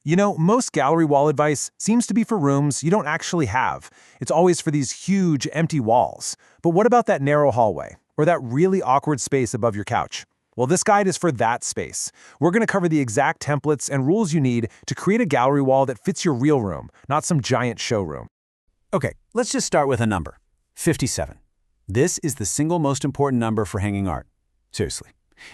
You know, most gallery wall advice seems to be for rooms you don't actually have. It's always for these huge, empty walls. But what about that narrow hallway? Or that really awkward space above your couch? Well, this guide is for that space. We're going to cover the exact templates and rules you need to create a gallery wall that fits your real room, not some giant showroom. Okay, let's just start with a number. 57. This is the single most important number for hanging art. Seriously.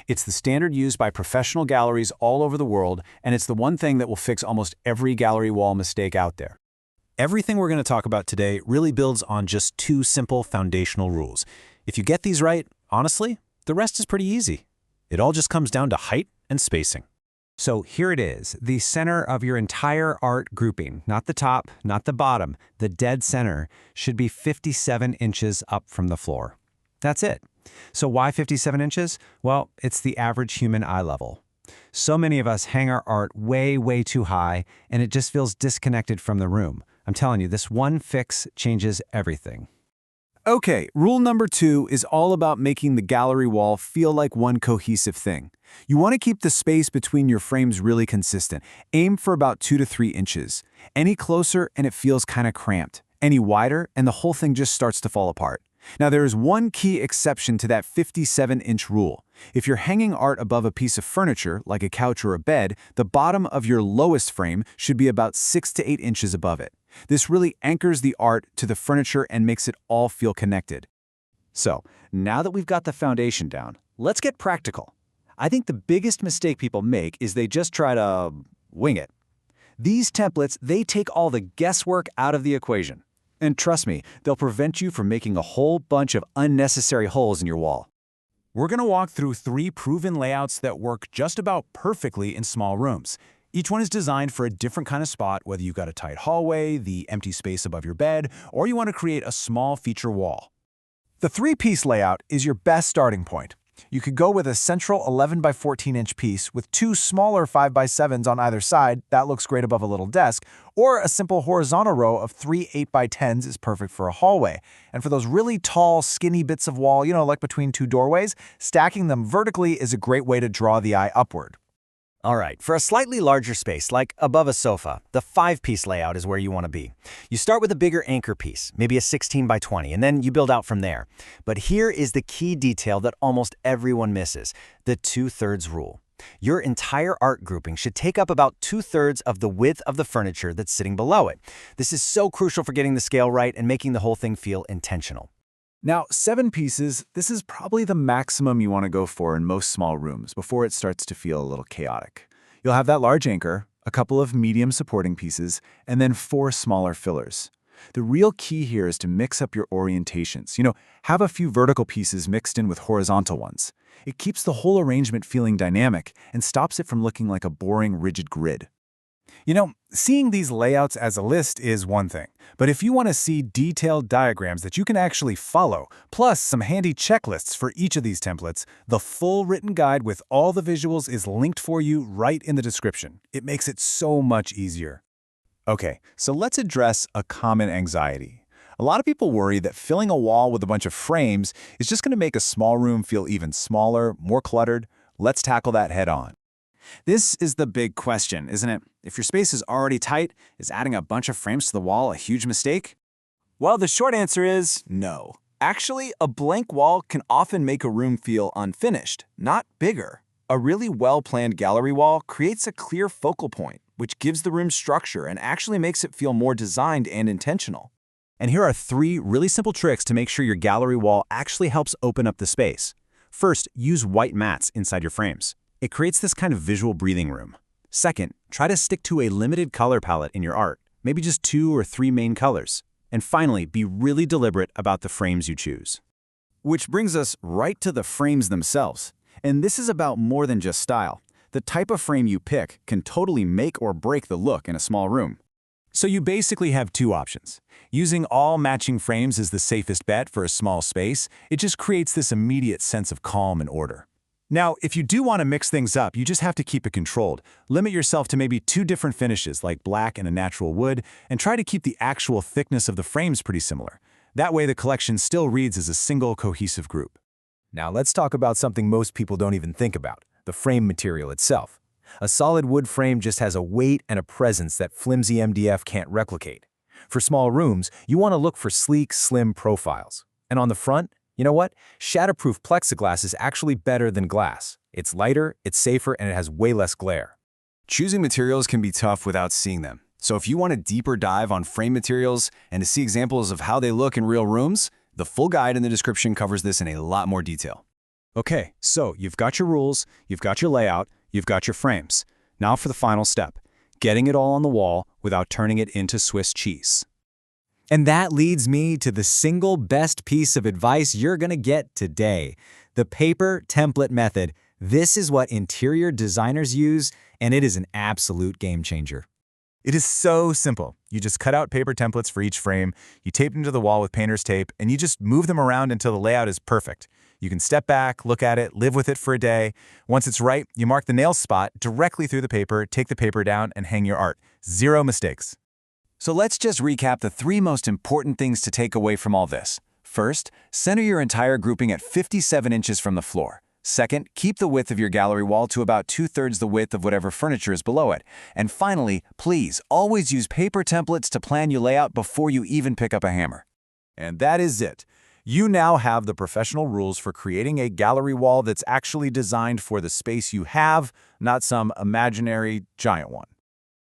It's the standard used by professional galleries all over the world, and it's the one thing that will fix almost every gallery wall mistake out there. Everything we're going to talk about today really builds on just two simple foundational rules. If you get these right, honestly, the rest is pretty easy. It all just comes down to height and spacing. So here it is, the center of your entire art grouping, not the top, not the bottom. The dead center should be 57 inches up from the floor. That's it. So why 57 inches? Well, it's the average human eye level. So many of us hang our art way, way too high, and it just feels disconnected from the room. I'm telling you, this one fix changes everything. Okay, rule number 2 is all about making the gallery wall feel like one cohesive thing. You want to keep the space between your frames really consistent. Aim for about 2 to 3 inches. Any closer and it feels kind of cramped. Any wider and the whole thing just starts to fall apart. Now there is one key exception to that 57-inch rule. If you're hanging art above a piece of furniture, like a couch or a bed, the bottom of your lowest frame should be about 6 to 8 inches above it. This really anchors the art to the furniture and makes it all feel connected. So, now that we've got the foundation down, let's get practical. I think the biggest mistake people make is they just try to wing it. These templates, they take all the guesswork out of the equation. And trust me, they'll prevent you from making a whole bunch of unnecessary holes in your wall. We're going to walk through 3 proven layouts that work just about perfectly in small rooms. Each one is designed for a different kind of spot, whether you've got a tight hallway, the empty space above your bed, or you want to create a small feature wall. The 3-piece layout is your best starting point. You could go with a central 11 by 14 inch piece with 2 smaller 5 by 7s on either side. That looks great above a little desk. Or a simple horizontal row of 3 8 by 10s is perfect for a hallway. And for those really tall, skinny bits of wall, like between 2 doorways, stacking them vertically is a great way to draw the eye upward. All right, for a slightly larger space, like above a sofa, the 5-piece layout is where you want to be. You start with a bigger anchor piece, maybe a 16 by 20, and then you build out from there. But here is the key detail that almost everyone misses, the 2/3 rule. Your entire art grouping should take up about 2/3 of the width of the furniture that's sitting below it. This is so crucial for getting the scale right and making the whole thing feel intentional. Now, 7 pieces, this is probably the maximum you want to go for in most small rooms before it starts to feel a little chaotic. You'll have that large anchor, a couple of medium supporting pieces, and then 4 smaller fillers. The real key here is to mix up your orientations. Have a few vertical pieces mixed in with horizontal ones. It keeps the whole arrangement feeling dynamic and stops it from looking like a boring, rigid grid. Seeing these layouts as a list is one thing, but if you want to see detailed diagrams that you can actually follow, plus some handy checklists for each of these templates, the full written guide with all the visuals is linked for you right in the description. It makes it so much easier. Okay, so let's address a common anxiety. A lot of people worry that filling a wall with a bunch of frames is just going to make a small room feel even smaller, more cluttered. Let's tackle that head on. This is the big question, isn't it? If your space is already tight, is adding a bunch of frames to the wall a huge mistake? Well, the short answer is no. Actually, a blank wall can often make a room feel unfinished, not bigger. A really well-planned gallery wall creates a clear focal point, which gives the room structure and actually makes it feel more designed and intentional. And here are 3 really simple tricks to make sure your gallery wall actually helps open up the space. First, use white mats inside your frames. It creates this kind of visual breathing room. Second, try to stick to a limited color palette in your art, maybe just 2 or 3 main colors. And finally, be really deliberate about the frames you choose. Which brings us right to the frames themselves. And this is about more than just style. The type of frame you pick can totally make or break the look in a small room. So you basically have 2 options. Using all matching frames is the safest bet for a small space. It just creates this immediate sense of calm and order. Now, if you do want to mix things up, you just have to keep it controlled. Limit yourself to maybe 2 different finishes, like black and a natural wood, and try to keep the actual thickness of the frames pretty similar. That way the collection still reads as a single cohesive group. Now let's talk about something most people don't even think about, the frame material itself. A solid wood frame just has a weight and a presence that flimsy MDF can't replicate. For small rooms, you want to look for sleek, slim profiles. And on the front, you know what? Shatterproof plexiglass is actually better than glass. It's lighter, it's safer, and it has way less glare. Choosing materials can be tough without seeing them. So if you want a deeper dive on frame materials and to see examples of how they look in real rooms, the full guide in the description covers this in a lot more detail. Okay, so you've got your rules, you've got your layout, you've got your frames. Now for the final step, getting it all on the wall without turning it into Swiss cheese. And that leads me to the single best piece of advice you're going to get today. The paper template method. This is what interior designers use, and it is an absolute game changer. It is so simple. You just cut out paper templates for each frame, you tape them to the wall with painter's tape, and you just move them around until the layout is perfect. You can step back, look at it, live with it for a day. Once it's right, you mark the nail spot directly through the paper, take the paper down, and hang your art. Zero mistakes. So let's just recap the 3 most important things to take away from all this. First, center your entire grouping at 57 inches from the floor. Second, keep the width of your gallery wall to about 2/3 the width of whatever furniture is below it. And finally, please always use paper templates to plan your layout before you even pick up a hammer. And that is it. You now have the professional rules for creating a gallery wall that's actually designed for the space you have, not some imaginary giant one.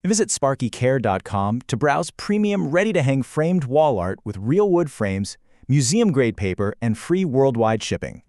Visit sparkycare.com to browse premium ready-to-hang framed wall art with real wood frames, museum-grade paper, and free worldwide shipping.